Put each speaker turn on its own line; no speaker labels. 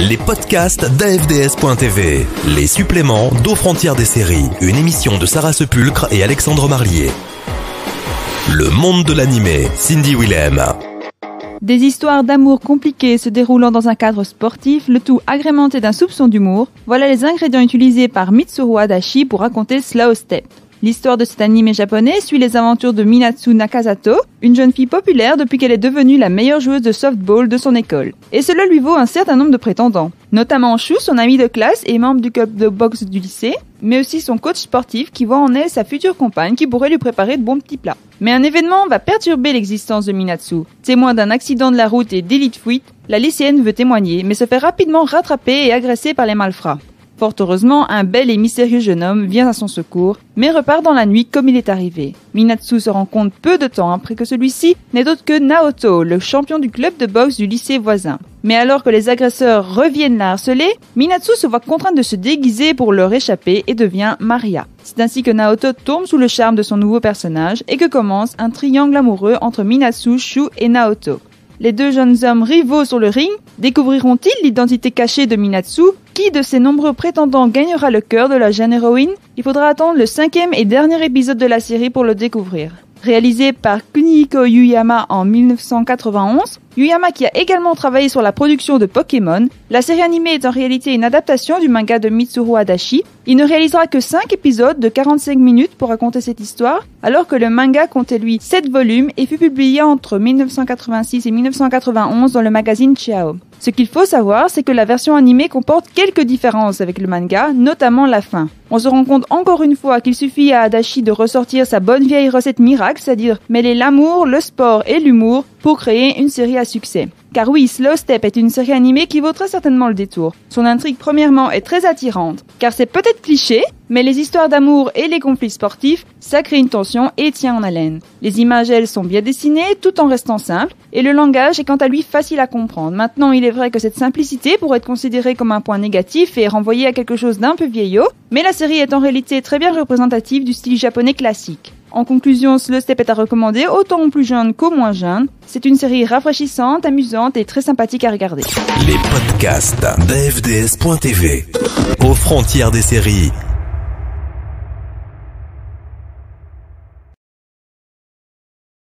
Les podcasts d'AFDS.tv, les suppléments d'Aux frontières des séries, une émission de Sarah Sepulcre et Alexandre Marlier. Le monde de l'animé, Cindy Willem.
Des histoires d'amour compliquées se déroulant dans un cadre sportif, le tout agrémenté d'un soupçon d'humour, voilà les ingrédients utilisés par Mitsuru Adachi pour raconter Slow Step. L'histoire de cet animé japonais suit les aventures de Minatsu Nakasato, une jeune fille populaire depuis qu'elle est devenue la meilleure joueuse de softball de son école. Et cela lui vaut un certain nombre de prétendants, notamment Shu, son ami de classe et membre du club de boxe du lycée, mais aussi son coach sportif qui voit en elle sa future compagne qui pourrait lui préparer de bons petits plats. Mais un événement va perturber l'existence de Minatsu. Témoin d'un accident de la route et délit de fuite, la lycéenne veut témoigner, mais se fait rapidement rattraper et agresser par les malfrats. Fort heureusement, un bel et mystérieux jeune homme vient à son secours, mais repart dans la nuit comme il est arrivé. Minatsu se rend compte peu de temps après que celui-ci n'est autre que Naoto, le champion du club de boxe du lycée voisin. Mais alors que les agresseurs reviennent la harceler, Minatsu se voit contrainte de se déguiser pour leur échapper et devient Maria. C'est ainsi que Naoto tombe sous le charme de son nouveau personnage et que commence un triangle amoureux entre Minatsu, Shu et Naoto. Les deux jeunes hommes rivaux sur le ring découvriront-ils l'identité cachée de Minatsu? Qui de ces nombreux prétendants gagnera le cœur de la jeune héroïne? Il faudra attendre le 5e et dernier épisode de la série pour le découvrir. Réalisé par Kunihiko Yuyama en 1991, Yuyama qui a également travaillé sur la production de Pokémon, la série animée est en réalité une adaptation du manga de Mitsuru Adachi. Il ne réalisera que 5 épisodes de 45 minutes pour raconter cette histoire, alors que le manga comptait lui 7 volumes et fut publié entre 1986 et 1991 dans le magazine Chiao. Ce qu'il faut savoir, c'est que la version animée comporte quelques différences avec le manga, notamment la fin. On se rend compte encore une fois qu'il suffit à Adachi de ressortir sa bonne vieille recette miracle, c'est-à-dire mêler l'amour, le sport et l'humour pour créer une série à succès. Car oui, Slow Step est une série animée qui vaut très certainement le détour. Son intrigue premièrement est très attirante, car c'est peut-être cliché, mais les histoires d'amour et les conflits sportifs, ça crée une tension et tient en haleine. Les images, elles, sont bien dessinées, tout en restant simples, et le langage est quant à lui facile à comprendre. Maintenant, il est vrai que cette simplicité pourrait être considérée comme un point négatif et renvoyer à quelque chose d'un peu vieillot, mais la série est en réalité très bien représentative du style japonais classique. En conclusion, Slow Step est à recommander autant aux plus jeunes qu'aux moins jeunes. C'est une série rafraîchissante, amusante et très sympathique à regarder.
Les podcasts d'AFDS.tv, aux frontières des séries.